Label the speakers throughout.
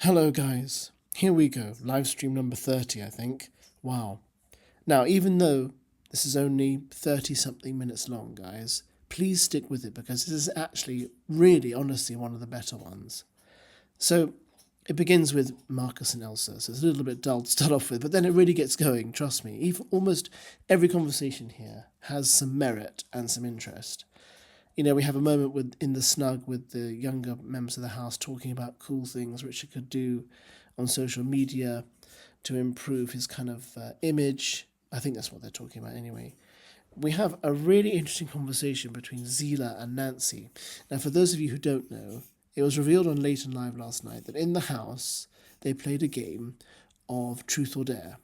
Speaker 1: Hello guys, here we go, live stream number 30 I think. Wow. Now even though this is only 30 something minutes long guys, please stick with it because this is actually really honestly one of the better ones. So it begins with Marcus and Elsa, so it's a little bit dull to start off with, but then it really gets going, trust me. Almost every conversation here has some merit and some interest. You know, we have a moment in the snug with the younger members of the house talking about cool things Richard could do on social media to improve his kind of image. I think that's what they're talking about anyway. We have a really interesting conversation between Zila and Nancy. Now, for those of you who don't know, it was revealed on Late and Live last night that in the house they played a game of Truth or Dare.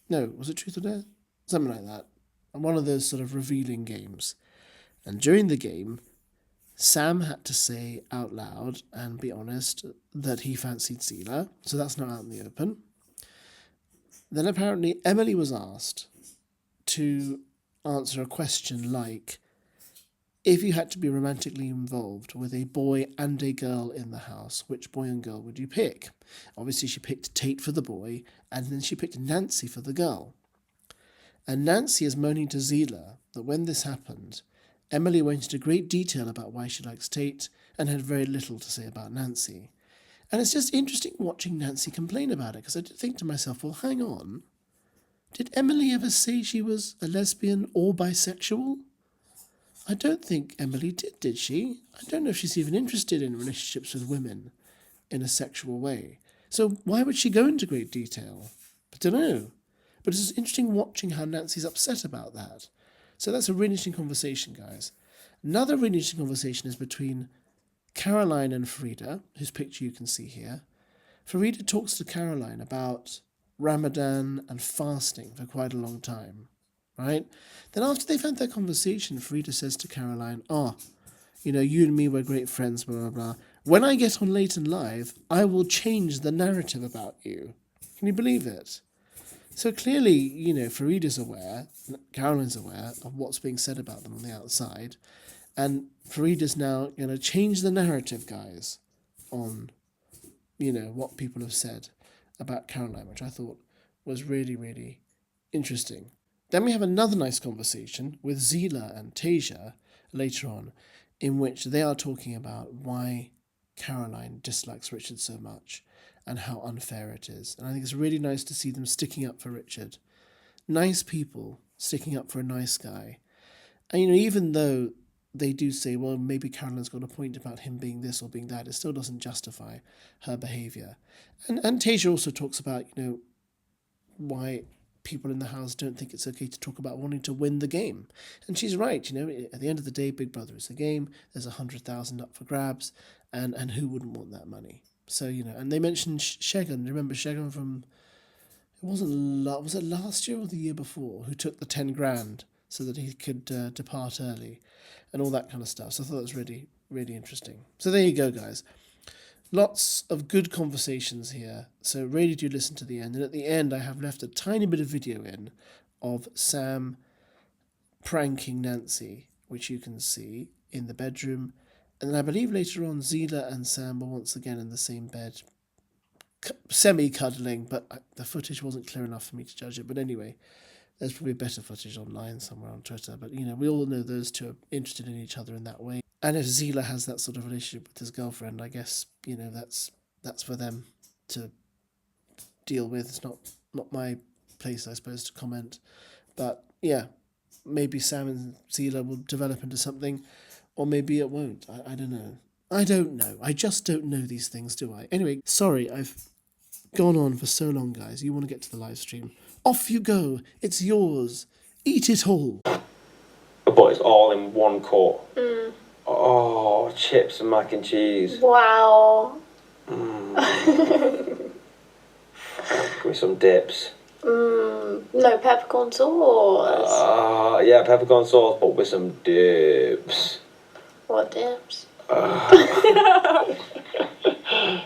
Speaker 1: No, was it Truth or Dare? Something like that. One of those sort of revealing games. And during the game, Sam had to say out loud and be honest that he fancied Zila, so that's not out in the open. Then apparently Emily was asked to answer a question like, if you had to be romantically involved with a boy and a girl in the house, which boy and girl would you pick? Obviously she picked Tate for the boy, and then she picked Nancy for the girl. And Nancy is moaning to Zila that when this happened, Emily went into great detail about why she likes Tate and had very little to say about Nancy. And it's just interesting watching Nancy complain about it, because I did think to myself, well, hang on. Did Emily ever say she was a lesbian or bisexual? I don't think Emily did she? I don't know if she's even interested in relationships with women in a sexual way. So why would she go into great detail? I don't know. But it's interesting watching how Nancy's upset about that. So that's a really interesting conversation, guys. Another really interesting conversation is between Caroline and Farida, whose picture you can see here. Farida talks to Caroline about Ramadan and fasting for quite a long time, right? Then after they've had their conversation, Farida says to Caroline, you know, you and me were great friends, blah, blah, blah. When I get on Late and Live, I will change the narrative about you. Can you believe it? So clearly, you know, Farida's aware, Caroline's aware of what's being said about them on the outside, and Farida's now going to change the narrative, guys, on, you know, what people have said about Caroline, which I thought was really, really interesting. Then we have another nice conversation with Zila and Tasia later on, in which they are talking about why Caroline dislikes Richard so much and how unfair it is. And I think it's really nice to see them sticking up for Richard. Nice people sticking up for a nice guy. And, you know, even though they do say, well, maybe Caroline's got a point about him being this or being that, it still doesn't justify her behaviour. And Tasia also talks about, you know, why people in the house don't think it's okay to talk about wanting to win the game. And she's right, you know, at the end of the day, Big Brother is a game, there's 100,000 up for grabs, and who wouldn't want that money? So, you know, and they mentioned Shegan. Remember Shegan from, was it last year or the year before, who took the 10 grand so that he could depart early and all that kind of stuff. So I thought it was really, really interesting. So there you go, guys. Lots of good conversations here. So really do listen to the end. And at the end, I have left a tiny bit of video in of Sam pranking Nancy, which you can see in the bedroom. And then I believe later on, Zila and Sam were once again in the same bed, semi-cuddling, but the footage wasn't clear enough for me to judge it. But anyway, there's probably better footage online somewhere on Twitter. But, you know, we all know those two are interested in each other in that way. And if Zila has that sort of relationship with his girlfriend, I guess, you know, that's for them to deal with. It's not my place, I suppose, to comment. But, yeah, maybe Sam and Zila will develop into something. Or maybe it won't. I don't know. I don't know. I just don't know these things, do I? Anyway, sorry, I've gone on for so long, guys. You want to get to the live stream. Off you go. It's yours. Eat it all.
Speaker 2: But it's all in one cut. Oh, chips and mac and cheese.
Speaker 3: Wow.
Speaker 2: Give me some dips.
Speaker 3: No peppercorn sauce.
Speaker 2: Yeah, peppercorn sauce, but with some dips.
Speaker 3: What dips?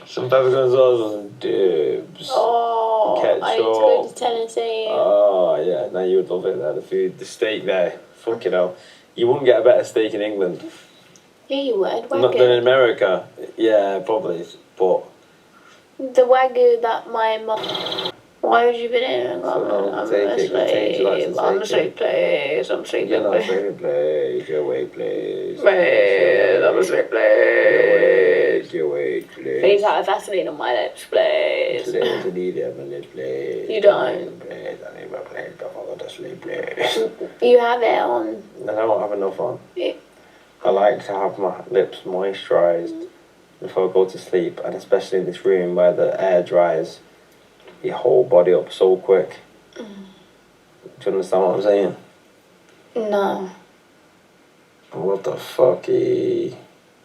Speaker 2: Some peppercorn sauce with some dips.
Speaker 3: Oh,
Speaker 2: ketchup.
Speaker 3: I need to go to Tennessee.
Speaker 2: Oh, yeah, now you would love it there, the steak there. Fucking hell. You wouldn't get a better steak in England.
Speaker 3: Yeah, you would.
Speaker 2: Not than in America. Yeah, probably. But
Speaker 3: The wagyu that my mum. Why would you be doing? I'm asleep, please. I'm sleeping,
Speaker 2: You're not
Speaker 3: please.
Speaker 2: sleeping, please. You're awake, please.
Speaker 3: Please, I'm asleep, please.
Speaker 2: You're awake, please.
Speaker 3: Please have Vaseline on my lips, please.
Speaker 2: Today I need it, my lips, please.
Speaker 3: You don't.
Speaker 2: Please, I need my plate before I go to sleep, please.
Speaker 3: You have it on.
Speaker 2: And I don't have enough on.
Speaker 3: Yeah.
Speaker 2: I like to have my lips moisturised before I go to sleep, and especially in this room where the air dries your whole body up so quick. Do you understand what I'm saying?
Speaker 3: No.
Speaker 2: What the fucky?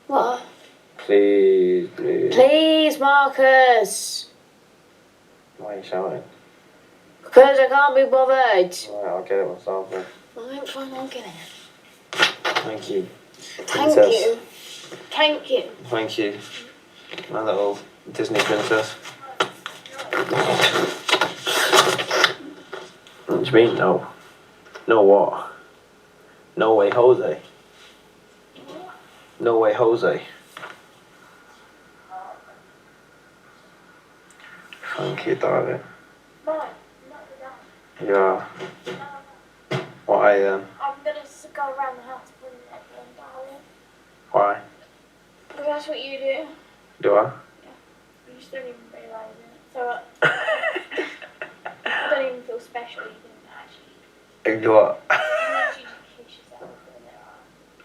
Speaker 3: What?
Speaker 2: Please, please.
Speaker 3: Please, Marcus.
Speaker 2: Why are you shouting?
Speaker 3: Because I can't be bothered.
Speaker 2: Alright, I'll get it myself then.
Speaker 3: I'm fine, I'll get it.
Speaker 2: Thank you.
Speaker 3: Thank
Speaker 2: Princess.
Speaker 3: you. Thank you.
Speaker 2: Thank you. My little Disney princess. What do you mean, no? No what? No way, Jose. No way, Jose. Thank you, darling. Yeah. What are you then?
Speaker 3: I'm going to go around the house putting it again, darling.
Speaker 2: Why?
Speaker 3: Because that's what you do.
Speaker 2: Do I?
Speaker 3: You just don't even realise it. So I don't even feel special. You didn't actually.
Speaker 2: Do what?
Speaker 3: Unless you just kiss yourself in the mirror.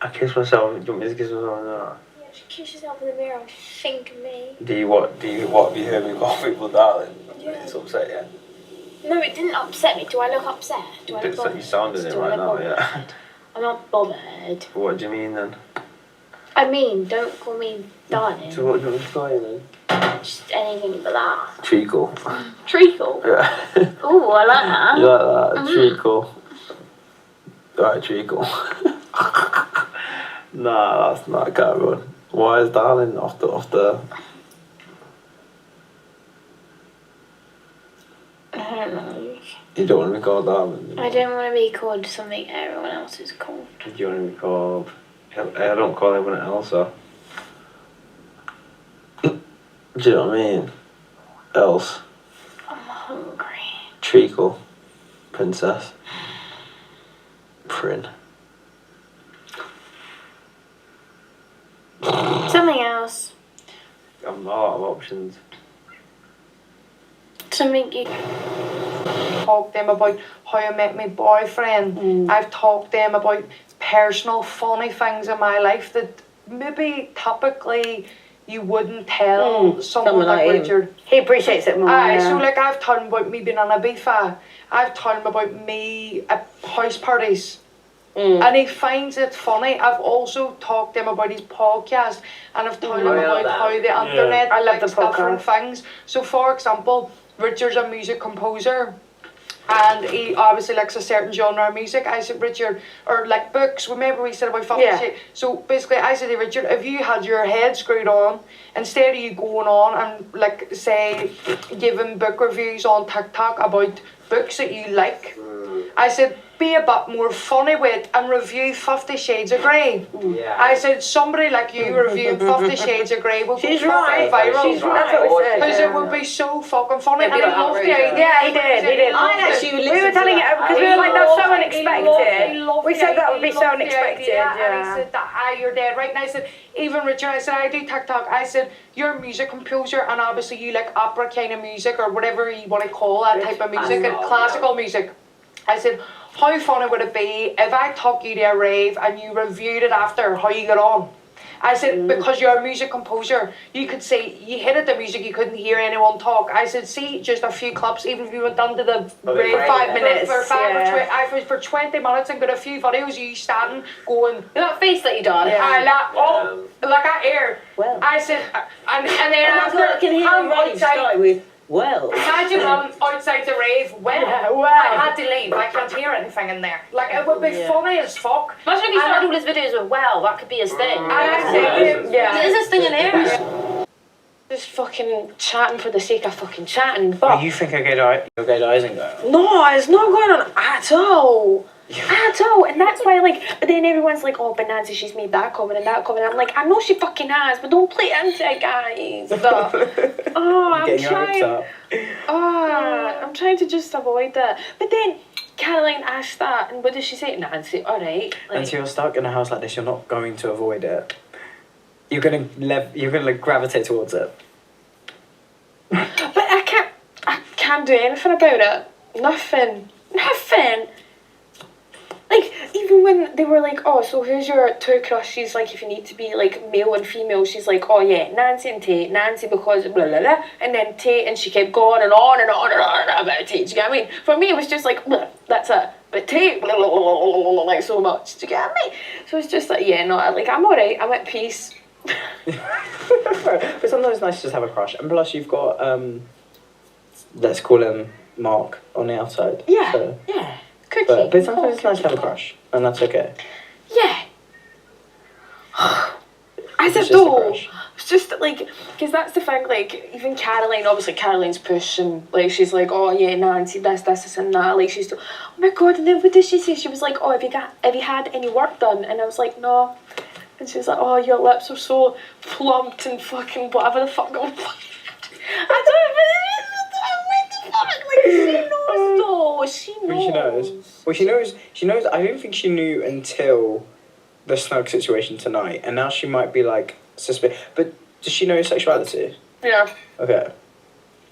Speaker 2: I kiss myself. Do you want me to kiss myself in the mirror?
Speaker 3: Yeah, just kiss yourself in the mirror and think of me.
Speaker 2: Do you what? Have you heard me call people darling?
Speaker 3: Yeah.
Speaker 2: It's upset, yeah?
Speaker 3: No, it didn't upset me. Do I look upset? Do I look bothered?
Speaker 2: You sounded it
Speaker 3: Do I
Speaker 2: right
Speaker 3: look
Speaker 2: now,
Speaker 3: bothered?
Speaker 2: yeah.
Speaker 3: I'm not bothered.
Speaker 2: What do you mean then?
Speaker 3: I mean, don't call me darling.
Speaker 2: So what do you want me to call you then?
Speaker 3: Just anything but that.
Speaker 2: Treacle.
Speaker 3: Treacle?
Speaker 2: Yeah.
Speaker 3: Ooh, I like that.
Speaker 2: You like that? Treacle. Alright, treacle. Nah, that's not a cat run. Why is darling off the...
Speaker 3: I don't know.
Speaker 2: You don't want to be called darling?
Speaker 3: I don't want to be called something everyone else is called.
Speaker 2: Do you want to be called... I don't call everyone else, so... Do you know what I mean? Else.
Speaker 3: I'm hungry.
Speaker 2: Treacle. Princess. Prin.
Speaker 3: Something else.
Speaker 2: I've a lot of options.
Speaker 3: Something you...
Speaker 4: Talk to them about how I met my boyfriend. I've talked to them about personal funny things in my life that maybe typically you wouldn't tell someone like Richard.
Speaker 5: He appreciates it more.
Speaker 4: Aye,
Speaker 5: Yeah.
Speaker 4: so like I've told him about me being on Ibiza. I've told him about me at house parties. And he finds it funny. I've also talked to him about his podcast, and I've told him about how the internet
Speaker 5: I love the
Speaker 4: different
Speaker 5: podcast.
Speaker 4: things. So for example, Richard's a music composer, and he obviously likes a certain genre of music. I said, Richard, or like books, remember we said about fucking shit. So basically I said to Richard, if you had your head screwed on, instead of you going on and like say giving book reviews on TikTok about books that you like, I said, be a bit more funny with it and review 50 Shades of Grey.
Speaker 2: Yeah.
Speaker 4: I said, somebody like you reviewing 50 Shades of Grey will
Speaker 5: She's
Speaker 4: go
Speaker 5: right.
Speaker 4: fucking viral.
Speaker 5: She's right. That's what we said.
Speaker 4: Because
Speaker 5: Yeah.
Speaker 4: it would be so fucking funny.
Speaker 3: It'd be
Speaker 4: And
Speaker 3: like
Speaker 4: he loved the
Speaker 3: outrageous.
Speaker 4: idea.
Speaker 5: Yeah, he did.
Speaker 4: loved it.
Speaker 5: We were telling it because we were like, that's so unexpected. We said that would be so unexpected.
Speaker 4: And he
Speaker 5: Yeah.
Speaker 4: said that, you're dead right. And I said, even Richard, I said, I do TikTok. I said, you're a music composer and obviously you like opera kind of music or whatever you want to call that type of music, and classical music. I said, how funny would it be if I took you to a rave and you reviewed it after how you got on? I said, because you're a music composer, you could say, you hated the music, you couldn't hear anyone talk. I said, see, just a few clips, even if you went down to the rave
Speaker 5: 5 minutes,
Speaker 4: for 20 minutes and got a few videos of you standing, going,
Speaker 3: That face that you done.
Speaker 4: like that air.
Speaker 5: Well.
Speaker 4: I said, and then
Speaker 5: Oh my God, I can hear
Speaker 4: I'm
Speaker 5: him running.
Speaker 4: outside.
Speaker 5: Start with, well.
Speaker 4: Imagine I'm outside the rave. Well, I had to leave. I can't hear anything in there. Like, it would be funny as fuck.
Speaker 3: Imagine if he started all his videos with well, that could be his thing.
Speaker 4: Yeah.
Speaker 3: Is this thing in here? Just fucking chatting for the sake of fucking chatting. But
Speaker 2: You think I get eyes and go?
Speaker 5: No, it's not going on at all.
Speaker 3: At all. And that's why, like, but then everyone's like, oh, but Nancy, she's made that comment and that comment. I'm like, I know she fucking has, but don't play into it, guys. I'm trying to just avoid that. But then Caroline asked that, and what did she say? Nancy, all right. Like,
Speaker 6: Nancy, you're stuck in a house like this. You're not going to avoid it. You're gonna like gravitate towards it.
Speaker 3: but I can't do anything about it. Nothing. Like, even when they were like, oh, so who's your two crushes, like, if you need to be, like, male and female, she's like, oh, yeah, Nancy and Tate. Nancy because blah, blah, blah. And then Tate, and she kept going and on and on and on about Tate. Do you get what I mean? For me, it was just like, blah, that's it. But Tate, blah, blah, blah, blah, blah, blah, like, so much. Do you get what I mean? So it's just like, yeah, no, like, I'm all right. I'm at peace.
Speaker 6: But sometimes it's nice to just have a crush. And plus, you've got, let's call him Mark on the outside.
Speaker 3: Yeah,
Speaker 6: so.
Speaker 3: yeah. Cookie.
Speaker 6: But sometimes it's nice to have a crush, and that's okay.
Speaker 3: Yeah. As
Speaker 6: It's
Speaker 3: a
Speaker 6: just a
Speaker 3: though,
Speaker 6: crush.
Speaker 3: it's just like, because that's the thing, like, even Caroline, obviously Caroline's pushing, like, she's like, oh yeah, Nancy, this, and that, like, she's, oh my god, and then what did she say? She was like, oh, have you had any work done? And I was like, no. And she was like, oh, your lips are so plumped and fucking whatever the fuck. I don't know, like, she knows though. She knows.
Speaker 6: Well, she knows. I don't think she knew until the snug situation tonight, and now she might be like suspicious. But does she know his sexuality?
Speaker 3: Yeah.
Speaker 6: Okay.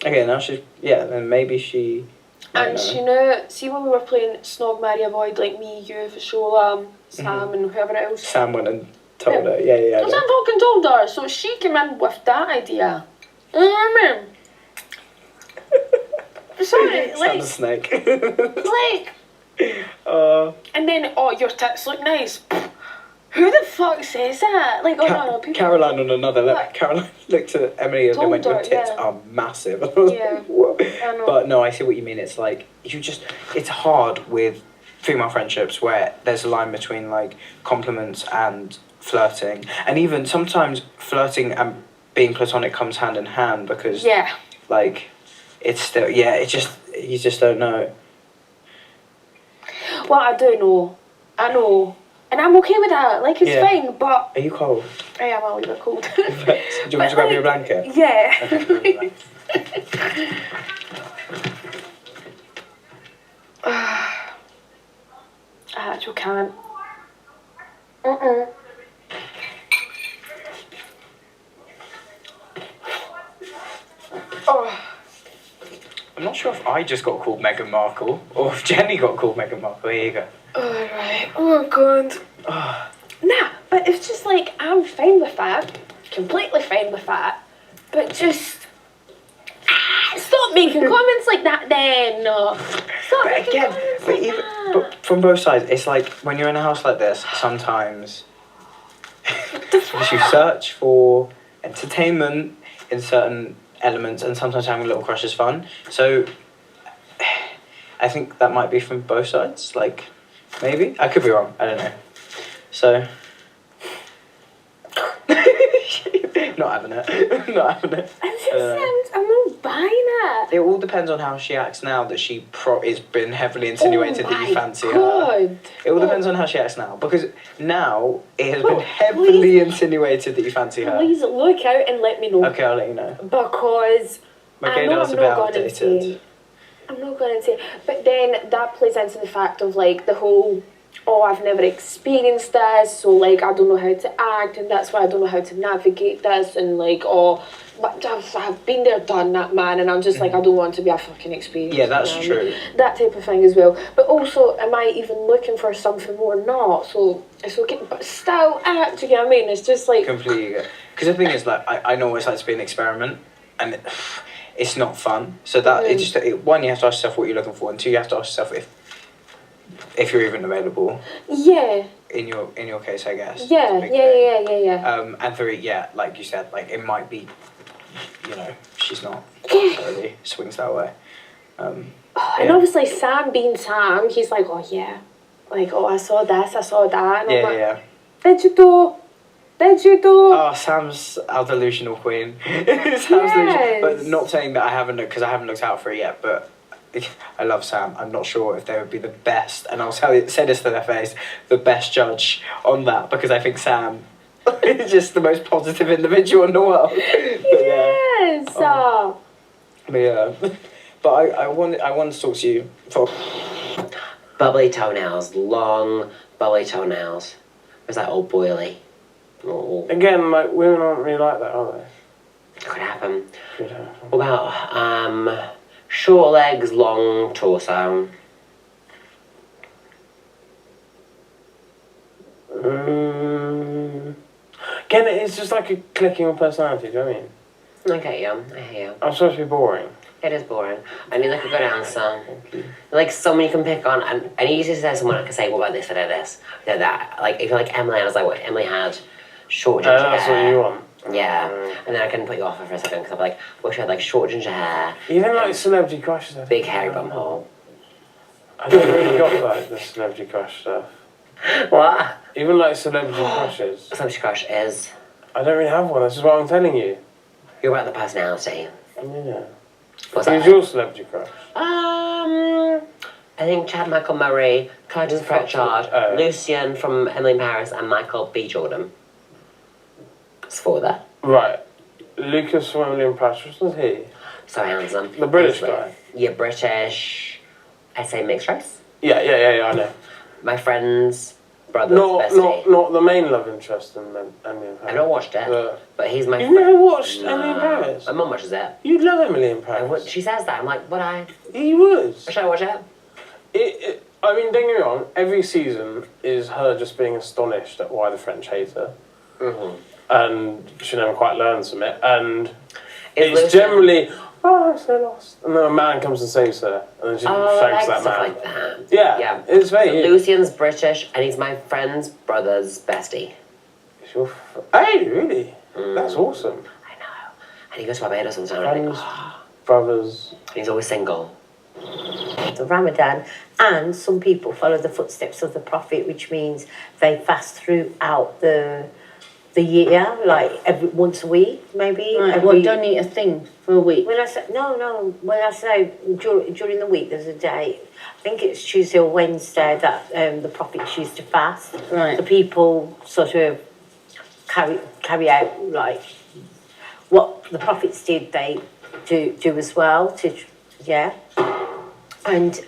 Speaker 6: Okay, now she's then maybe she.
Speaker 3: And she knew. See when we were playing Snog, Marry, Avoid, like me, you, Fashola, Sam, and whoever else.
Speaker 6: Sam went and told her. Yeah.
Speaker 3: Sam fucking told her, so she came in with that idea. You know what I mean? Sorry,
Speaker 6: Sam
Speaker 3: like,
Speaker 6: the snake.
Speaker 3: and then, oh, your tits look nice. Who the fuck says that? Like, no, people.
Speaker 6: Caroline on another level. Caroline looked at Emily and
Speaker 3: Told
Speaker 6: went, your
Speaker 3: her,
Speaker 6: tits
Speaker 3: yeah.
Speaker 6: are massive. I was
Speaker 3: Yeah,
Speaker 6: like, "Whoa."
Speaker 3: I know.
Speaker 6: But no, I see what you mean. It's like, it's hard with female friendships where there's a line between like compliments and flirting. And even sometimes flirting and being platonic comes hand in hand because, like, it's still, you just don't know.
Speaker 3: Well, I do know. I know. And I'm okay with that. Like, it's fine, but...
Speaker 6: Are you cold?
Speaker 3: I am a little bit cold.
Speaker 6: Do you want me to grab you a blanket?
Speaker 3: Yeah.
Speaker 6: Okay, grab you a blanket.
Speaker 3: I actually can't. Oh.
Speaker 6: I'm not sure if I just got called Meghan Markle or if Jenny got called Meghan Markle. Here you go.
Speaker 3: Alright. Oh, God. Nah, but it's just like, I'm fine with that. Completely fine with that. But just... stop making comments like that then. Stop making comments like that.
Speaker 6: But from both sides, it's like when you're in a house like this, sometimes you search for entertainment in certain elements, and sometimes having a little crush is fun. So I think that might be from both sides. Like, maybe I could be wrong. I don't know. So not having it. Not having it.
Speaker 3: I'm not buying it.
Speaker 6: It all depends on how she acts now that she is been heavily insinuated that you fancy her. It all depends on how she acts now, because now it has been heavily insinuated that you fancy her.
Speaker 3: Please look out and let me know.
Speaker 6: Okay, I'll let you know.
Speaker 3: Because
Speaker 6: My gaydar's a bit outdated.
Speaker 3: I'm not going to say, but then that plays into the fact of like the whole, oh, I've never experienced this, so like I don't know how to act, and that's why I don't know how to navigate this, and like, oh, but I've been there, done that, man, and I'm just like, I don't want to be a fucking experience.
Speaker 6: Yeah, that's true.
Speaker 3: That type of thing as well. But also, am I even looking for something more? Not. So it's okay, but still, do you get what I mean? It's just like
Speaker 6: Completely. Because the thing is, like, I know what it's like to be an experiment, and it's not fun. So that one, you have to ask yourself what you're looking for, and two, you have to ask yourself if you're even available.
Speaker 3: Yeah.
Speaker 6: In your case, I guess.
Speaker 3: Yeah.
Speaker 6: And three, like you said, like it might be, she's not necessarily swings that way.
Speaker 3: And obviously Sam being Sam, he's like, oh yeah, like, oh, I saw this, I saw that, and I'm like, Did you do?
Speaker 6: Oh, Sam's our delusional queen. Sam's delusional. But not saying that I haven't looked out for it yet, but I love Sam. I'm not sure if they would be the best, and I'll say this to their face, the best judge on that, because I think Sam is just the most positive individual in the world.
Speaker 3: Yes.
Speaker 6: But yeah, but I want to talk to you for
Speaker 7: Bubbly toenails, long bubbly toenails. Was that all boily? Oh,
Speaker 2: Again, like, women aren't really like that, are they?
Speaker 7: could happen.
Speaker 2: Could happen.
Speaker 7: What about short legs, long torso?
Speaker 2: Again, it's just like a clicking of personality, do you know what I mean?
Speaker 7: Okay, yeah, I hear you.
Speaker 2: I'm supposed to be boring.
Speaker 7: It is boring. I need like a good answer. Like someone you can pick on, and you just say someone I can say, what about this, what about this, that. Like if you're like Emily, I was like, what? Emily had short ginger
Speaker 2: That's
Speaker 7: hair.
Speaker 2: what you want.
Speaker 7: Yeah, and then I can put you off for a second because I'm like, wish I had like short ginger hair,
Speaker 2: Even like celebrity crushes. I
Speaker 7: big
Speaker 2: think.
Speaker 7: hairy bum hole.
Speaker 2: I don't really got like the celebrity crush stuff.
Speaker 7: What?
Speaker 2: Even like celebrity crushes.
Speaker 7: Celebrity crush is
Speaker 2: I don't really have one. This is what I'm telling you.
Speaker 7: you're about the personality.
Speaker 2: Yeah.
Speaker 7: What's
Speaker 2: Who's
Speaker 7: that?
Speaker 2: your celebrity crush?
Speaker 7: I think Chad Michael Murray, Curtis Pritchard,
Speaker 2: Oh.
Speaker 7: Lucian from Emily in Paris, and Michael B. Jordan. It's four there.
Speaker 2: Right. Lucas from Emily in Paris. Was he?
Speaker 7: So handsome.
Speaker 2: The British
Speaker 7: He's
Speaker 2: guy.
Speaker 7: Yeah, British. I say mixed race.
Speaker 2: Yeah, I know.
Speaker 7: My friend's brother's bestie.
Speaker 2: Not the main love interest in Emily in Paris.
Speaker 7: I've not watched it, but he's my
Speaker 2: You've
Speaker 7: friend.
Speaker 2: never watched Emily in Paris?
Speaker 7: My mum watches it.
Speaker 2: You'd love Emily in Paris.
Speaker 7: She says that. I'm like, would I?
Speaker 2: You would.
Speaker 7: Should I watch it?
Speaker 2: I mean, don't get me wrong, every season is her just being astonished at why the French hate her.
Speaker 7: Mm-hmm.
Speaker 2: And she never quite learns from it. And
Speaker 7: It's
Speaker 2: it's generally, oh, I'm so lost. And then a man comes and saves her. And then she
Speaker 7: Oh, I
Speaker 2: shags
Speaker 7: like
Speaker 2: that
Speaker 7: stuff
Speaker 2: man.
Speaker 7: like that.
Speaker 2: Yeah, it's very
Speaker 7: So
Speaker 2: good.
Speaker 7: Lucian's British, and he's my friend's brother's bestie.
Speaker 2: Hey, really? That's awesome.
Speaker 7: I know. And he goes to Barbados all the time. And I'm
Speaker 2: Friends,
Speaker 7: like,
Speaker 2: brothers.
Speaker 7: he's always single.
Speaker 8: The Ramadan, and some people follow the footsteps of the Prophet, which means they fast throughout the year, like once a week, maybe.
Speaker 5: Right, well, don't eat a thing for a week.
Speaker 8: When I say when I say during the week, there's a day. I think it's Tuesday or Wednesday that the Prophet used to fast.
Speaker 5: Right.
Speaker 8: The people sort of carry out like what the prophets did. They do as well. And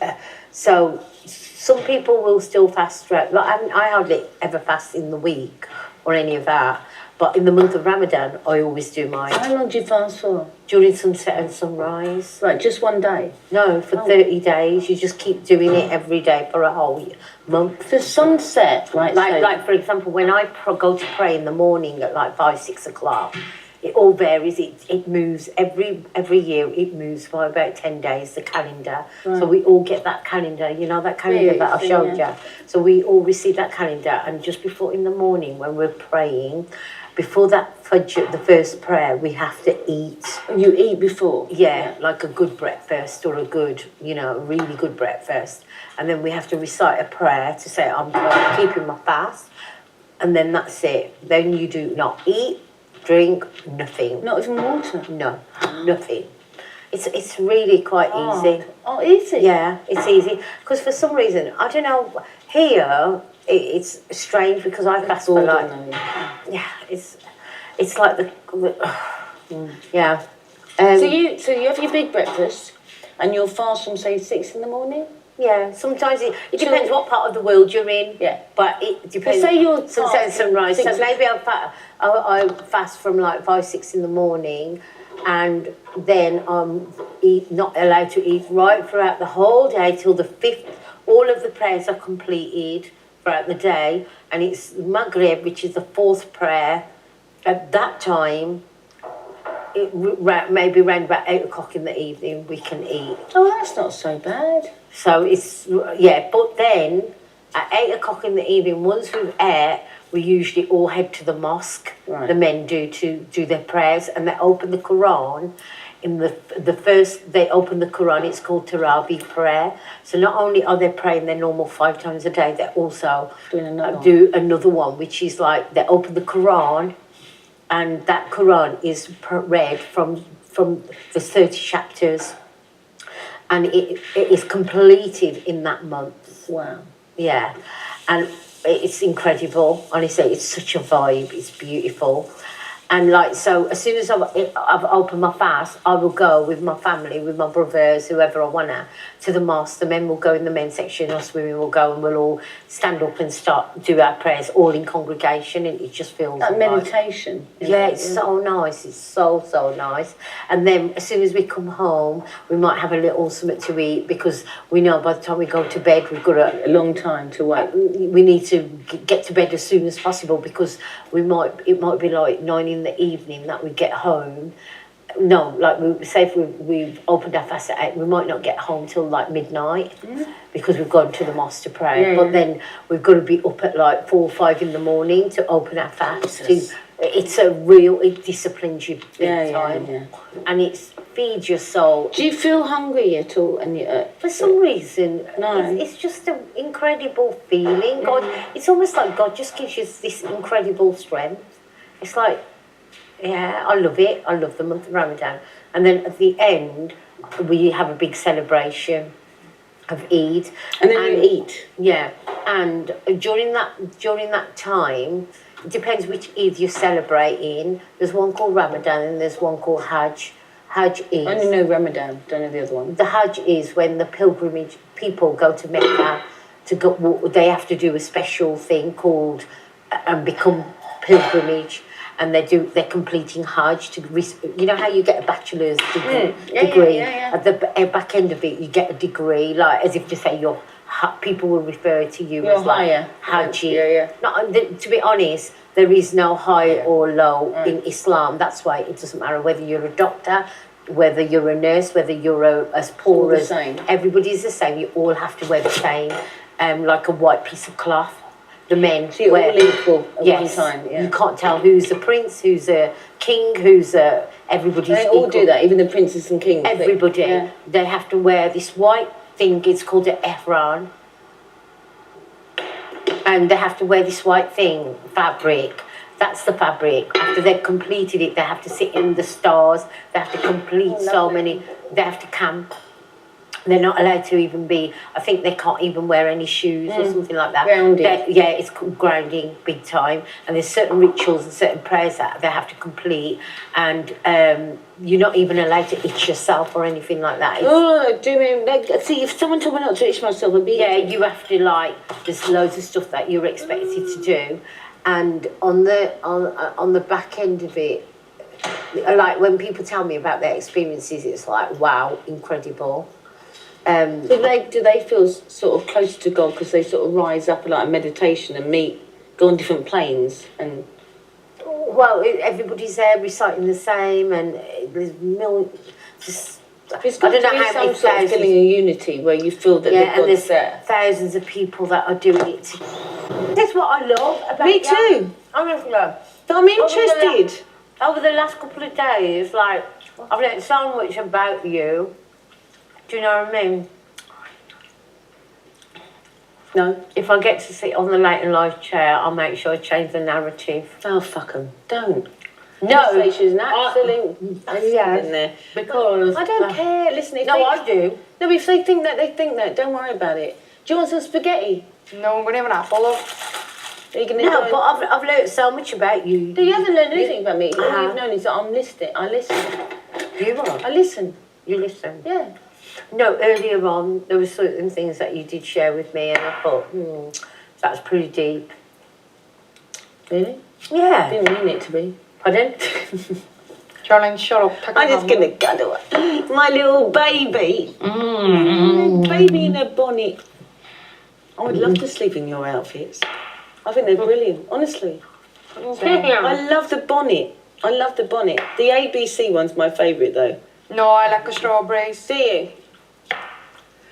Speaker 8: so some people will still fast throughout. Like I hardly ever fast in the week or any of that. But in the month of Ramadan, I always do mine.
Speaker 5: How long do you fast for?
Speaker 8: During sunset and sunrise.
Speaker 5: Like just one day?
Speaker 8: No, for 30 days. You just keep doing it every day for a whole month.
Speaker 5: For sunset, right?
Speaker 8: Like for example, when I go to pray in the morning at like 5, 6 o'clock, it all varies. It moves every year. It moves by about 10 days. The calendar.
Speaker 5: Right.
Speaker 8: So we all get that calendar. You know that calendar that I showed you. So we all receive that calendar, and just before in the morning when we're praying, before that Fajr, the first prayer, we have to eat.
Speaker 5: You eat before?
Speaker 8: Yeah, like a good breakfast or a good, really good breakfast, and then we have to recite a prayer to say I'm keeping my fast, and then that's it. Then you do not eat, drink, nothing.
Speaker 5: Not even water?
Speaker 8: No, nothing. It's really quite easy.
Speaker 5: Oh, easy?
Speaker 8: Yeah, it's easy. Because for some reason, I don't know, here it's strange because I fast for like... Yeah, it's like the yeah.
Speaker 5: So you have your big breakfast and you'll fast from, say, 6 in the morning?
Speaker 8: Yeah, sometimes it depends what part of the world you're in.
Speaker 5: Yeah.
Speaker 8: But it depends.
Speaker 5: Say you're
Speaker 8: sunset and sunrise. So
Speaker 5: six-
Speaker 8: maybe I fast from like 5, 6 in the morning, and then I'm not allowed to eat right throughout the whole day till the 5th. All of the prayers are completed throughout the day, and it's Maghrib, which is the 4th prayer. At that time, maybe around about 8 o'clock in the evening, we can eat.
Speaker 5: Oh, that's not so bad.
Speaker 8: So it's, but then at 8 o'clock in the evening, once we've ate, we usually all head to the mosque.
Speaker 5: Right.
Speaker 8: The men do to do their prayers, and they open the Quran. In the first, they open the Quran, it's called Taraweeh prayer. So not only are they praying their normal 5 times a day, they also do another one, which is like they open the Quran, and that Quran is read from the 30 chapters. and it is completed in that month.
Speaker 5: Wow.
Speaker 8: Yeah, and it's incredible. Honestly, it's such a vibe. It's beautiful. And like, so as soon as I've opened my fast, I will go with my family, with my brothers, whoever I wanna, to the mosque. The men will go in the men's section, us women will go, and we'll all stand up and do our prayers all in congregation, and it just feels
Speaker 5: Like
Speaker 8: like
Speaker 5: meditation.
Speaker 8: yeah, it's so nice. It's so nice. And then as soon as we come home, we might have a little something to eat, because we know by the time we go to bed, we've got
Speaker 5: A long time to wait.
Speaker 8: we need to get to bed as soon as possible, because it might be like 9 in the evening that we get home. No, like say if we've opened our fast at 8, we might not get home till like midnight, because we've gone to the mosque to pray. But then we've got to be up at like 4 or 5 in the morning to open our fast. It disciplines you big time.
Speaker 5: Yeah.
Speaker 8: And it feeds your soul.
Speaker 5: Do you feel hungry at all? And
Speaker 8: For some reason,
Speaker 5: No.
Speaker 8: it's just an incredible feeling. God, it's almost like God just gives you this incredible strength. It's like, yeah, I love it. I love the month of Ramadan. And then at the end, we have a big celebration of Eid.
Speaker 5: And then you eat.
Speaker 8: Yeah, and during that time, it depends which Eid you're celebrating. There's one called Ramadan and there's one called Hajj. Hajj is...
Speaker 5: I only know Ramadan, don't know the other one.
Speaker 8: The Hajj is when the pilgrimage people go to Mecca to go. They have to do a special thing called and become pilgrimage, and they're completing Hajj to. You know how you get a bachelor's degree.
Speaker 5: Yeah.
Speaker 8: At the back end of it, you get a degree, like as if to say you're. People will refer to you
Speaker 5: You're
Speaker 8: as like
Speaker 5: higher.
Speaker 8: Haji.
Speaker 5: Yeah.
Speaker 8: To be honest, there is no high or low in Islam. That's why it doesn't matter whether you're a doctor, whether you're a nurse, whether you're as poor as
Speaker 5: same.
Speaker 8: everybody's the same. You all have to wear the same, like a white piece of cloth. The men
Speaker 5: So you're
Speaker 8: wear,
Speaker 5: all equal at
Speaker 8: yes,
Speaker 5: one time. Yeah.
Speaker 8: you can't tell who's a prince, who's a king, who's a. Everybody's
Speaker 5: They all
Speaker 8: equal.
Speaker 5: do that, even the princes and kings.
Speaker 8: Everybody,
Speaker 5: Yeah.
Speaker 8: they have to wear this white thing. It's called an ihram, and they have to wear this white thing, fabric. That's the fabric. After they've completed it, they have to sit in the stars. They have to complete so many. They have to camp. They're not allowed to even be. I think they can't even wear any shoes or something like that.
Speaker 5: Grounding.
Speaker 8: Yeah, it's called grounding, big time. And there's certain rituals and certain prayers that they have to complete. And you're not even allowed to itch yourself or anything like that.
Speaker 5: Do you mean, like, see, if someone told me not to itch myself, I'd be...
Speaker 8: Yeah, you have to, like, there's loads of stuff that you're expected to do. And on the back end of it, like, when people tell me about their experiences, it's like, wow, incredible.
Speaker 5: Do they feel sort of close to God because they sort of rise up like a meditation and go on different planes and...
Speaker 8: Well, everybody's there reciting the same, and there's just...
Speaker 5: It's got to be some sort of feeling of unity where you feel that
Speaker 8: and
Speaker 5: God's
Speaker 8: there's
Speaker 5: there.
Speaker 8: thousands of people that are doing it. That's what I love about
Speaker 5: Me too.
Speaker 8: Honestly,
Speaker 5: I'm interested.
Speaker 8: over the last couple of days, like, I've learned so much about you. Do you know what I mean?
Speaker 5: No.
Speaker 8: If I get to sit on the late and live chair, I'll make sure I change the narrative.
Speaker 5: Oh, fuck 'em. Don't.
Speaker 8: No.
Speaker 5: Say she's an absolute
Speaker 8: Yeah.
Speaker 5: in there.
Speaker 8: Because...
Speaker 5: I don't care. Listen, if
Speaker 8: No,
Speaker 5: they...
Speaker 8: I do.
Speaker 5: No, if they think that, they think that. Don't worry about it. Do you want some spaghetti?
Speaker 4: No, I'm going to have an apple, though.
Speaker 5: Are you going to
Speaker 8: No, but I've learned so much about you.
Speaker 5: No, you haven't learned anything about me. All
Speaker 8: Uh-huh.
Speaker 5: you've known is that I'm listening. I listen.
Speaker 8: You are.
Speaker 5: I listen.
Speaker 8: You listen.
Speaker 5: Yeah.
Speaker 8: No, earlier on, there were certain things that you did share with me, and I thought, that's pretty deep.
Speaker 5: Really?
Speaker 8: Yeah.
Speaker 5: Didn't mean it to be.
Speaker 8: Pardon?
Speaker 4: Charlene, shut up. Take
Speaker 5: I'm
Speaker 4: a
Speaker 5: just
Speaker 4: hammer.
Speaker 5: going to cuddle her. My little baby. Baby in a bonnet. I would love to sleep in your outfits. I think they're brilliant, honestly. I love the bonnet. I love the bonnet. The ABC one's my favourite, though.
Speaker 4: No, I like the strawberries.
Speaker 5: Do you?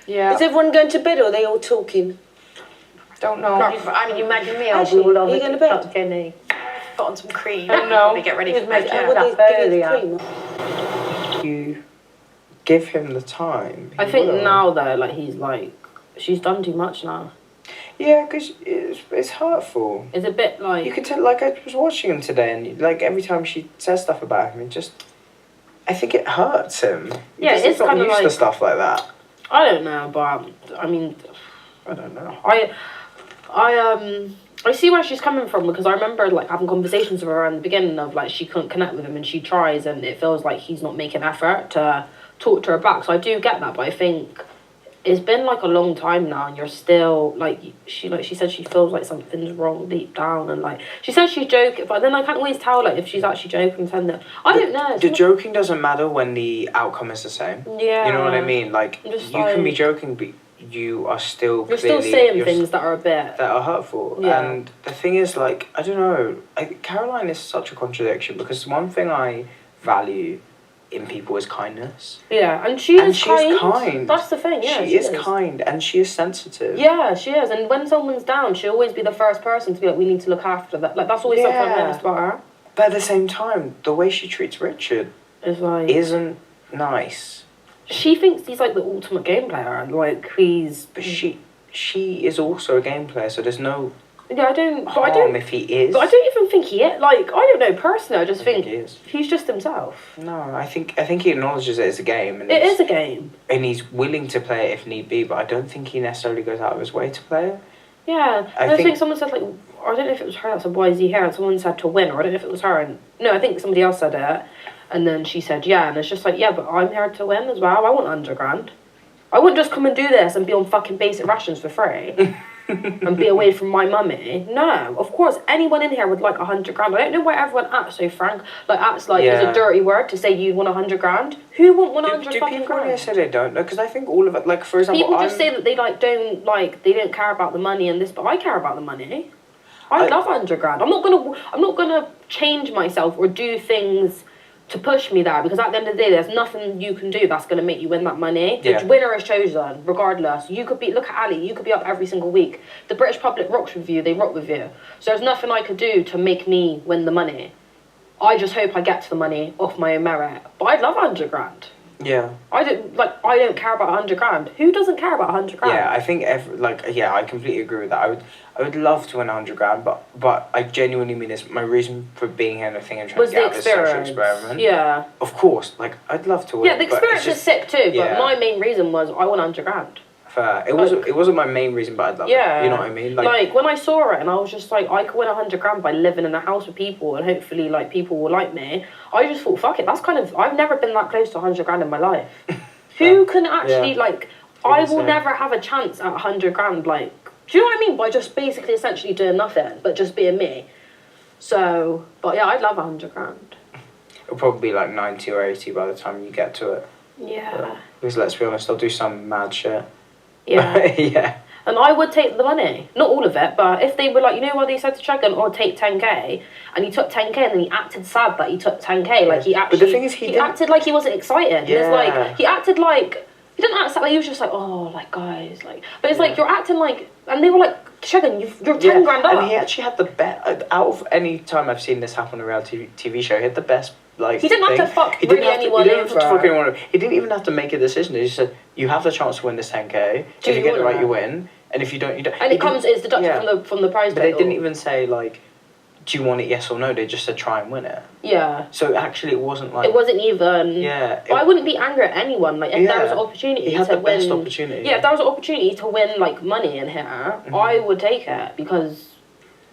Speaker 4: Yeah.
Speaker 5: Is everyone going to bed or are they all talking?
Speaker 4: Don't know.
Speaker 8: I mean, imagine me, I'll be
Speaker 5: Actually,
Speaker 8: all over
Speaker 5: are you going to bed?
Speaker 8: TikTok, Jenny.
Speaker 9: Put on some cream.
Speaker 4: I don't know.
Speaker 9: Probably get ready for bed.
Speaker 5: Would
Speaker 8: That's
Speaker 5: they give
Speaker 8: earlier.
Speaker 5: you cream?
Speaker 6: You give him the time.
Speaker 10: I
Speaker 6: he
Speaker 10: think
Speaker 6: will.
Speaker 10: now though, like he's like, she's done too much now.
Speaker 6: Yeah, because it's hurtful.
Speaker 10: It's a bit like
Speaker 6: You can tell, like, I was watching him today, and like every time she says stuff about him, I think it hurts him.
Speaker 10: Yeah,
Speaker 6: He's
Speaker 10: it's
Speaker 6: not
Speaker 10: kinda
Speaker 6: used to
Speaker 10: like-
Speaker 6: stuff like that.
Speaker 10: I don't know, but I mean, I don't know. I see where she's coming from because I remember like having conversations with her in the beginning of like she couldn't connect with him and she tries and it feels like he's not making effort to talk to her back. So I do get that, but I think it's been like a long time now and you're still like she said she feels like something's wrong deep down and like she says she's joking, but then I can't always tell like if she's actually joking. I don't know.
Speaker 6: The joking doesn't matter when the outcome is the same.
Speaker 10: Yeah.
Speaker 6: You know what I mean? Like you can be joking, but you are still
Speaker 10: you're still saying things that are a bit
Speaker 6: that are hurtful.
Speaker 10: Yeah.
Speaker 6: And the thing is, like, I don't know, Caroline is such a contradiction because one thing I value in people is kindness.
Speaker 10: Yeah, and she's
Speaker 6: kind.
Speaker 10: That's the thing, yeah.
Speaker 6: She is kind and she is sensitive.
Speaker 10: Yeah, she is. And when someone's down, she'll always be the first person to be like, we need to look after that. Like, that's always something I've noticed about her.
Speaker 6: But at the same time, the way she treats Richard isn't nice.
Speaker 10: She thinks he's like the ultimate game player and like he's...
Speaker 6: But she is also a game player, so there's no...
Speaker 10: Yeah, I don't
Speaker 6: if he is.
Speaker 10: But I don't even think he is. Like, I don't know, personally, I just think
Speaker 6: he is.
Speaker 10: He's just himself.
Speaker 6: No, I think he acknowledges it as a game. And
Speaker 10: it is a game.
Speaker 6: And he's willing to play it if need be, but I don't think he necessarily goes out of his way to play it.
Speaker 10: Yeah, I think someone said, like, I don't know if it was her that said, why is he here? And someone said to win, or I don't know if it was her. And no, I think somebody else said it. And then she said, yeah, and it's just like, yeah, but I'm here to win as well. I want 100 grand. I wouldn't just come and do this and be on fucking basic rations for free. And be away from my mummy. No, of course, anyone in here would like 100 grand. I don't know why everyone acts so frank. Like, acts like it's a dirty word to say you want 100 grand. Who want 100 fucking grand? Do people
Speaker 6: really say they don't know? Because I think all of it, like, for example,
Speaker 10: people just say that they they don't care about the money and this, but I care about the money. I love 100 grand. I'm not gonna change myself or do things to push me there because at the end of the day there's nothing you can do that's going to make you win that money. The winner is chosen regardless. You could be, look at Ali, you could be up every single week. The British public rocks with you, they rock with you. So there's nothing I could do to make me win the money. I just hope I get to the money off my own merit. But I'd love 100 grand.
Speaker 6: Yeah.
Speaker 10: I don't care about 100 grand. Who doesn't care about 100 grand?
Speaker 6: Yeah, I think I completely agree with that. I would love to win 100 grand, but I genuinely mean this. My reason for being here and the thing and trying to get out of this social experiment.
Speaker 10: Yeah.
Speaker 6: Of course, like I'd love to win.
Speaker 10: Yeah, the experience is sick too. But my main reason was I want 100 grand.
Speaker 6: Fair. It wasn't my main reason, but I'd love it. You know what I mean?
Speaker 10: Like when I saw it and I was just like, I could win 100 grand by living in a house with people and hopefully like people will like me. I just thought, fuck it. That's kind of, I've never been that close to 100 grand in my life. Who can actually I will never have a chance at 100 grand. Like, do you know what I mean? By just basically essentially doing nothing, but just being me. So, but yeah, I'd love 100 grand.
Speaker 6: It'll probably be like 90 or 80 by the time you get to it.
Speaker 10: Yeah.
Speaker 6: Because let's be honest, I'll do some mad shit.
Speaker 10: Yeah.
Speaker 6: Yeah.
Speaker 10: And I would take the money. Not all of it, but if they were like, you know what they said to Dragon, oh, take 10k, and he took 10k and then he acted sad that he took 10k, like he actually...
Speaker 6: But the thing is, he
Speaker 10: acted like he wasn't excited.
Speaker 6: Yeah.
Speaker 10: It's like, he acted like... He didn't act sad, like he was just like, oh, like, guys, like... But it's like, you're acting like... And they were like, Dragon, you're 10 grand up.
Speaker 6: And he actually had the best... Out of any time I've seen this happen on a reality TV show, he had the best... Like,
Speaker 10: he didn't have to fuck really anyone over.
Speaker 6: He didn't even have to make a decision. He just said, you have the chance to win this 10k. If you get it right, you win. And if you don't, you don't.
Speaker 10: And it's deducted from the prize.
Speaker 6: But they didn't even say, like, do you want it, yes or no? They just said, try and win it.
Speaker 10: Yeah.
Speaker 6: So actually it wasn't like...
Speaker 10: It wasn't even...
Speaker 6: Yeah.
Speaker 10: I wouldn't be angry at anyone. Like, if there was an opportunity
Speaker 6: he had
Speaker 10: to
Speaker 6: the
Speaker 10: win...
Speaker 6: best opportunity.
Speaker 10: Yeah, if there was an opportunity to win, like, money in here, I would take it because...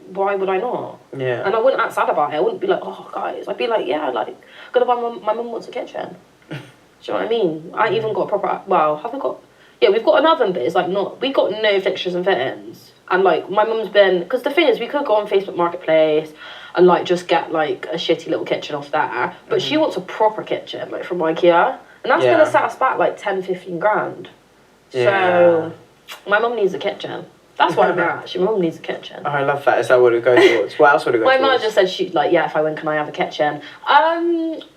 Speaker 10: Why would I not?
Speaker 6: Yeah.
Speaker 10: And I wouldn't act sad about it. I wouldn't be like, oh, guys. I'd be like, yeah, like, gonna buy my mum wants a kitchen. Do you know what I mean? I even got a proper, well, have we got, yeah, we've got an oven, but it's like not, we got no fixtures and fittings. And like, my mum's been, because the thing is, we could go on Facebook Marketplace and like just get like a shitty little kitchen off there. But she wants a proper kitchen, like from IKEA. And that's gonna set us back like 10, 15 grand. So, my mum needs a kitchen. That's why I'm at. She mum needs a kitchen.
Speaker 6: Oh, I love that. Is that what it goes towards? What else would it go
Speaker 10: My
Speaker 6: towards?
Speaker 10: mum just said she'd like, yeah, if I win, can I have a kitchen?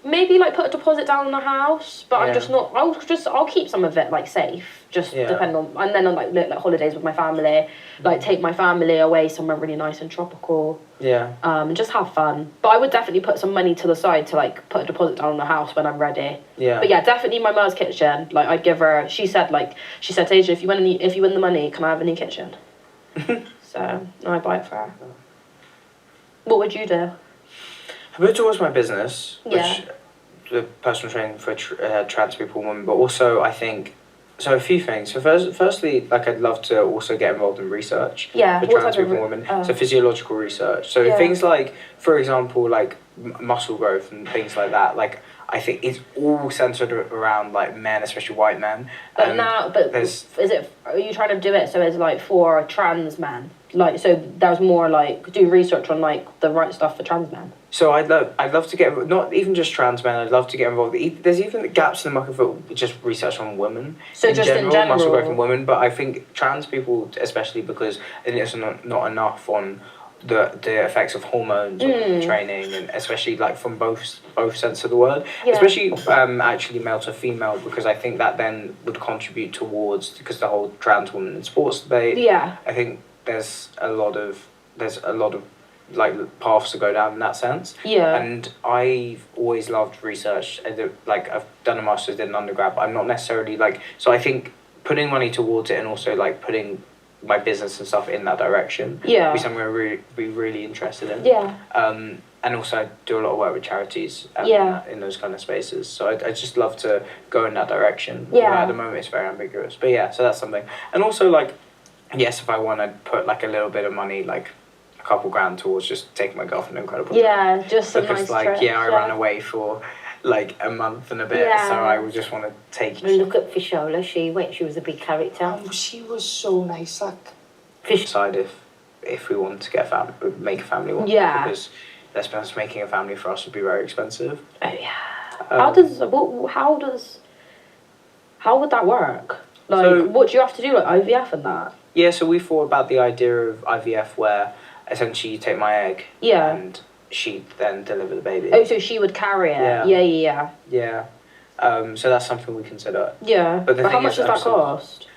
Speaker 10: Maybe like put a deposit down on the house, but I'm just not. I'll keep some of it like safe, just depend on. And then on like holidays with my family, like take my family away somewhere really nice and tropical.
Speaker 6: Yeah.
Speaker 10: And just have fun. But I would definitely put some money to the side to like put a deposit down on the house when I'm ready.
Speaker 6: Yeah.
Speaker 10: But yeah, definitely my mum's kitchen. Like I'd give her. She said Asia, if you win the money, can I have a new kitchen? So I buy it for her. What would you do?
Speaker 6: I put it towards my business,
Speaker 10: Yeah.
Speaker 6: which the personal training for trans people, women, but also I think So a few things. So firstly, like I'd love to also get involved in research
Speaker 10: Yeah,
Speaker 6: for
Speaker 10: what
Speaker 6: trans
Speaker 10: type of
Speaker 6: people and women.
Speaker 10: oh.
Speaker 6: So physiological research. So
Speaker 10: Yeah.
Speaker 6: things like, for example, like muscle growth and things like that. Like I think it's all centered around like men, especially white men.
Speaker 10: But now, but
Speaker 6: there's
Speaker 10: are you trying to do it so it's like for trans men? Like, so there's more like, do research on like the right stuff for trans men?
Speaker 6: So I'd love to get, not even just trans men, I'd love to get involved. There's even gaps in the market for just research on women.
Speaker 10: So just in general?
Speaker 6: Muscle growth in women, but I think trans people, especially because I think there's not enough on the effects of hormones on training, and especially like from both sense of the word, especially actually male to female, because I think that then would contribute towards, because the whole trans women in sports debate.
Speaker 10: Yeah.
Speaker 6: I think there's a lot of like paths to go down in that sense.
Speaker 10: Yeah.
Speaker 6: And I've always loved research. Like I've done a master's, did an undergrad, but I'm not necessarily like, so I think putting money towards it and also like putting my business and stuff in that direction would be something I'd be really interested in.
Speaker 10: Yeah.
Speaker 6: And also I do a lot of work with charities in those kind of spaces. So I just love to go in that direction.
Speaker 10: Yeah.
Speaker 6: At the moment it's very ambiguous. But yeah, so that's something. And also like, yes, if I want, I'd put like a little bit of money, like a couple grand towards just taking my girlfriend to Incredible.
Speaker 10: Yeah, just some
Speaker 6: because
Speaker 10: nice
Speaker 6: like
Speaker 10: trips,
Speaker 6: I ran away for like a month and a bit, so I would just want to take.
Speaker 8: And look at Fishola, she was a big character.
Speaker 4: She was so nice, like.
Speaker 6: Decide if we want to get make a family one.
Speaker 10: Yeah.
Speaker 6: Because let's be honest, making a family for us would be very expensive.
Speaker 10: Oh yeah. How would that work? Like, so, what do you have to do, like IVF and that?
Speaker 6: Yeah, so we thought about the idea of IVF where essentially you take my egg.
Speaker 10: Yeah.
Speaker 6: And she then deliver the baby.
Speaker 10: Oh, so she would carry it. Yeah.
Speaker 6: Yeah. So that's something we consider.
Speaker 10: Yeah.
Speaker 6: But
Speaker 10: how much does that cost?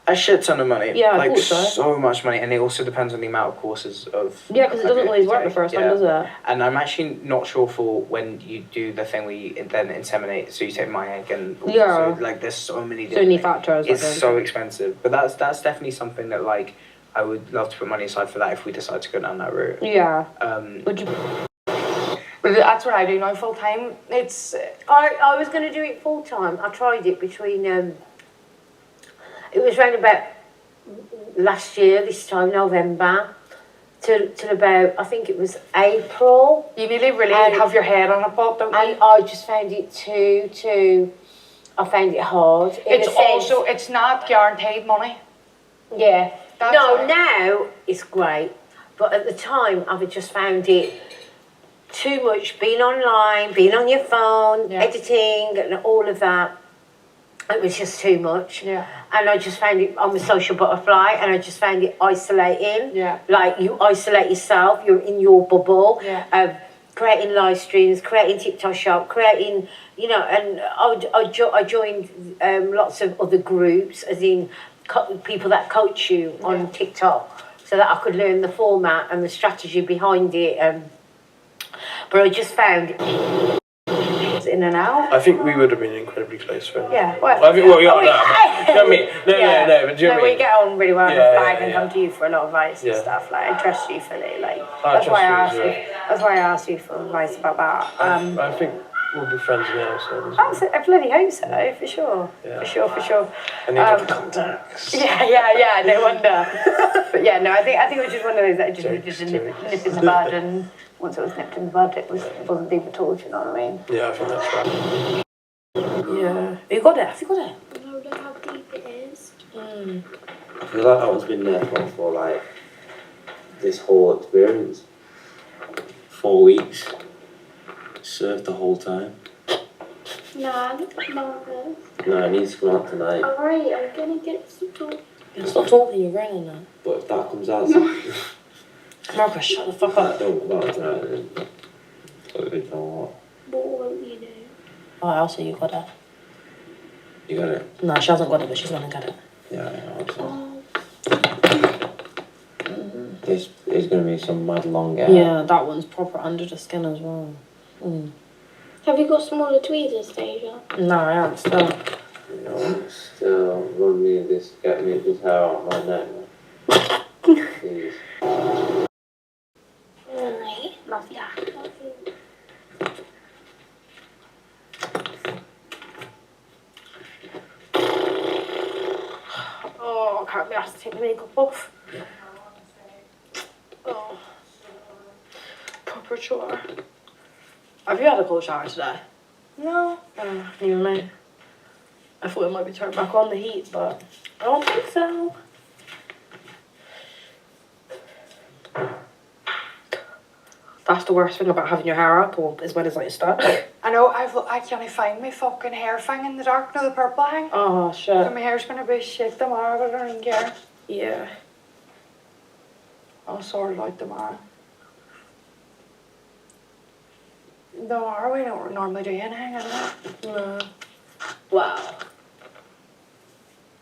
Speaker 6: A shit ton of money.
Speaker 10: Yeah,
Speaker 6: like
Speaker 10: so
Speaker 6: much money, and it also depends on the amount of courses of.
Speaker 10: Yeah, because it doesn't always work the first time, does it?
Speaker 6: And I'm actually not sure for when you do the thing where you then inseminate. So you take my egg and so, like there's so many.
Speaker 10: So many factors.
Speaker 6: It's so expensive, but that's definitely something that like I would love to put money aside for that if we decide to go down that route.
Speaker 10: Yeah.
Speaker 3: Would you? But that's what I do now full time. It's.
Speaker 8: I was going to do it full time. I tried it between. It was around about last year, this time, November, till about, I think it was April.
Speaker 3: You really have your head on a pot, don't you?
Speaker 8: And I just found it I found it hard.
Speaker 4: It's not guaranteed money.
Speaker 8: Yeah. Now it's great. But at the time, I just found it too much, being online, being on your phone, editing and all of that. It was just too much.
Speaker 3: Yeah.
Speaker 8: And I just found it, I'm a social butterfly, and I just found it isolating.
Speaker 3: Yeah.
Speaker 8: Like, you isolate yourself, you're in your bubble.
Speaker 3: Yeah.
Speaker 8: Creating live streams, creating TikTok shop, creating, and I joined lots of other groups, as in people that coach you on TikTok, so that I could learn the format and the strategy behind it. But I just found
Speaker 3: in and out.
Speaker 11: I think we would have been incredibly close friends.
Speaker 3: Yeah.
Speaker 11: Well, I think we are now. Do you know what I mean? No, but do you know what I mean?
Speaker 3: We get on really well. And come to you for a lot of advice and stuff. Like, I trust you fully. Like, that's why I asked you for advice about that.
Speaker 11: I think we'll be friends now. So
Speaker 3: I bloody hope so, for sure.
Speaker 11: Yeah.
Speaker 3: For sure.
Speaker 11: I need to contacts.
Speaker 3: Yeah. No wonder. But yeah, no. I think it was just one of those that just needed to nip in the bud, and once it was nipped in the bud, it wasn't deep at all. Do you know what I mean?
Speaker 11: Yeah, I think that's right.
Speaker 3: Yeah. You got it. Have you got it?
Speaker 12: No, look how deep it is.
Speaker 2: I feel like that one's been there for like this whole experience. 4 weeks. Surfed the whole time.
Speaker 12: Nah, look at Marcus.
Speaker 2: No, I need to come out tonight.
Speaker 12: Alright, I'm gonna get some talk.
Speaker 10: Stop talking, you're running now.
Speaker 2: But if that comes out,
Speaker 10: Marcus, shut the fuck up.
Speaker 2: don't come out tonight, then I don't know what.
Speaker 12: What won't you do?
Speaker 10: Oh, I'll say you got it.
Speaker 2: You got it?
Speaker 10: No, she hasn't got it, but she's gonna get it.
Speaker 2: Yeah, I hope so. There's gonna be some mad long hair.
Speaker 10: Yeah, that one's proper under the skin as well.
Speaker 12: Have you got smaller tweezers, Deja?
Speaker 10: No, I haven't still.
Speaker 2: Still get me this hair out of my neck. Please.
Speaker 12: Right. Love ya. Love you.
Speaker 10: can't be asked to take my makeup off. Oh. Proper chore. Have you had a cold shower today?
Speaker 3: No.
Speaker 10: Neither me. I thought it might be turned back on the heat, but I don't think so. That's the worst thing about having your hair up, or is when it's like stuck.
Speaker 4: I know, I can't find my fucking hair thing in the dark, no, the purple thing.
Speaker 10: Oh shit.
Speaker 4: So my hair's gonna be shit tomorrow, but I don't even care.
Speaker 10: Yeah.
Speaker 4: I'll sort it out tomorrow. Tomorrow we don't normally do anything, is it?
Speaker 10: No. Wow.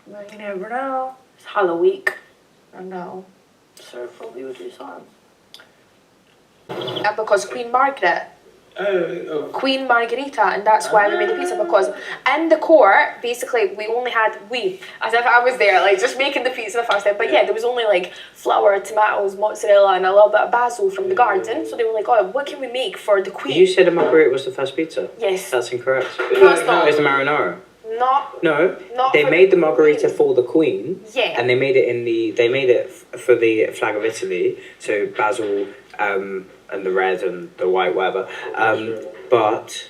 Speaker 4: Well, you never know.
Speaker 10: It's Halloween.
Speaker 4: I know.
Speaker 10: So probably would do something.
Speaker 3: Because Queen Margaret. Queen Margarita, and that's why we made the pizza, because in the court, basically, as if I was there, like, just making the pizza the first time, but yeah, there was only, like, flour, tomatoes, mozzarella, and a little bit of basil from the garden, so they were like, oh, what can we make for the Queen?
Speaker 6: You said a margarita was the first pizza?
Speaker 3: Yes.
Speaker 6: That's incorrect.
Speaker 3: No, it's not.
Speaker 6: It's the marinara.
Speaker 3: Not
Speaker 6: They
Speaker 3: for
Speaker 6: made the
Speaker 3: Queen.
Speaker 6: margarita for the Queen.
Speaker 3: Yeah.
Speaker 6: And they made it for the flag of Italy, so basil, and the red and the white, whatever. But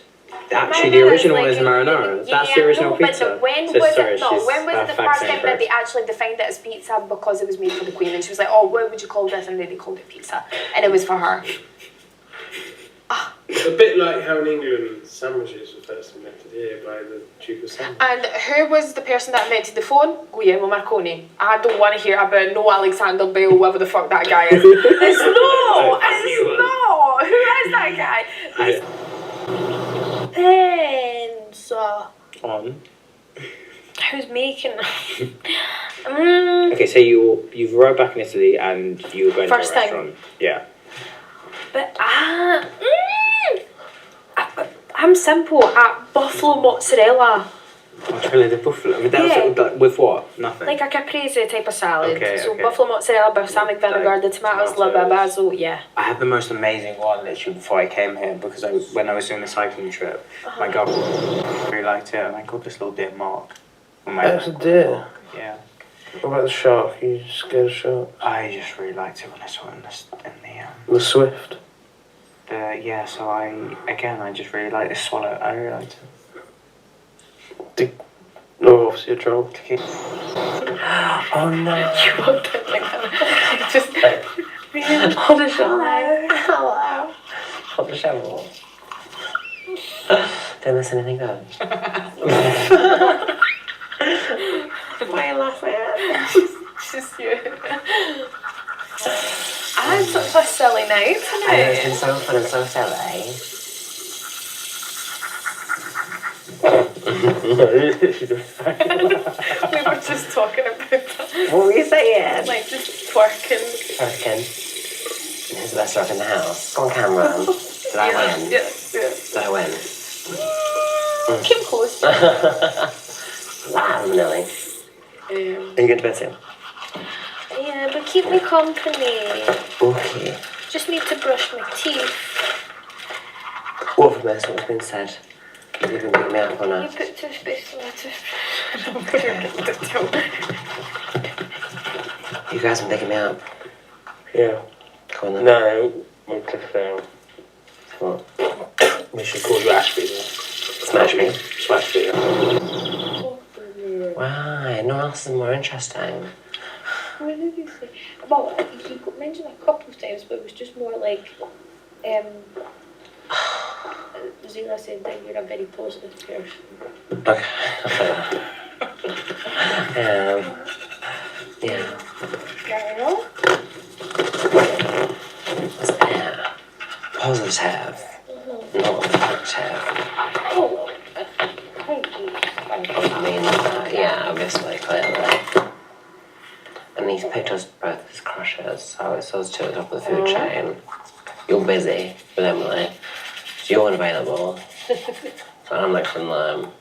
Speaker 6: actually, the original one is the marinara. That's the original pizza.
Speaker 3: But when was it the first time that they actually defined it as pizza, because it was made for the Queen, and she was like, oh, what would you call this? And then they called it pizza, and it was for her.
Speaker 11: A bit like how in England sandwiches were first invented here by the Duke of Sandwich.
Speaker 3: And who was the person that invented the phone? Guglielmo Marconi. I don't want to hear about no Alexander Bell, whoever the fuck that guy is. It's not! Who is that guy? Pizza.
Speaker 6: On.
Speaker 3: Who's making
Speaker 6: Okay, so you've arrived back in Italy and you were going
Speaker 3: First
Speaker 6: to a
Speaker 3: time.
Speaker 6: restaurant. Yeah.
Speaker 3: But I'm simple at buffalo mozzarella.
Speaker 6: Oh, it's really the buffalo. I mean, that's with what? Nothing.
Speaker 3: Like a caprese type of salad.
Speaker 6: Okay,
Speaker 3: So
Speaker 6: okay.
Speaker 3: buffalo mozzarella, balsamic vinegar, the tomatoes, a little bit of basil, yeah.
Speaker 6: I had the most amazing one literally before I came here, because when I was doing a cycling trip, my girlfriend really liked it, and I got this little deer mark on my
Speaker 11: That's a deer.
Speaker 6: Yeah.
Speaker 11: What about the shark? You scared of shark?
Speaker 6: I just really liked it when I saw it in
Speaker 11: The swift.
Speaker 6: So I just really liked this swallow. I really liked it.
Speaker 11: No, obviously a troll.
Speaker 6: Oh no.
Speaker 3: You walked in like that. Just hold a shovel. Hello.
Speaker 7: Hold the shovel. Did I miss anything good?
Speaker 3: Why are you laughing at? Just you. I had such a silly night tonight.
Speaker 7: I know, it's been so fun and so silly.
Speaker 3: We were just talking about that.
Speaker 7: What were you saying?
Speaker 3: Like, just twerking.
Speaker 7: Twerking. Who's the best twerk in the house? Go on camera. Did I win?
Speaker 3: Yeah.
Speaker 7: Did I win?
Speaker 3: Keep close.
Speaker 7: Wow, Nelly. Are you going to bed soon?
Speaker 3: Yeah, but keep me company.
Speaker 7: Okay.
Speaker 3: Just need to brush my teeth.
Speaker 7: What have missed? What's been said? Have you been picking me up or
Speaker 3: You
Speaker 7: not?
Speaker 3: put toothpaste on my toothbrush.
Speaker 7: You guys been picking me up?
Speaker 11: Yeah.
Speaker 7: Go on then.
Speaker 11: No, we'll click it down.
Speaker 7: What?
Speaker 11: We should call you Ashby then.
Speaker 7: Smash me.
Speaker 11: Smash me.
Speaker 7: Why? No one else is more interesting.
Speaker 12: What did you say? Well, you mentioned a couple of times, but it was just more like, Zila said that you're a very positive person.
Speaker 7: Okay. Yeah.
Speaker 12: Girl?
Speaker 7: Yeah. Positive. Not effective.
Speaker 12: Oh, thank you.
Speaker 7: I mean, yeah, obviously, clearly. And he's picked us both as crushes, so it's those two at the top of the food chain. You're busy with Emily, so you're unavailable. So I'm like from them.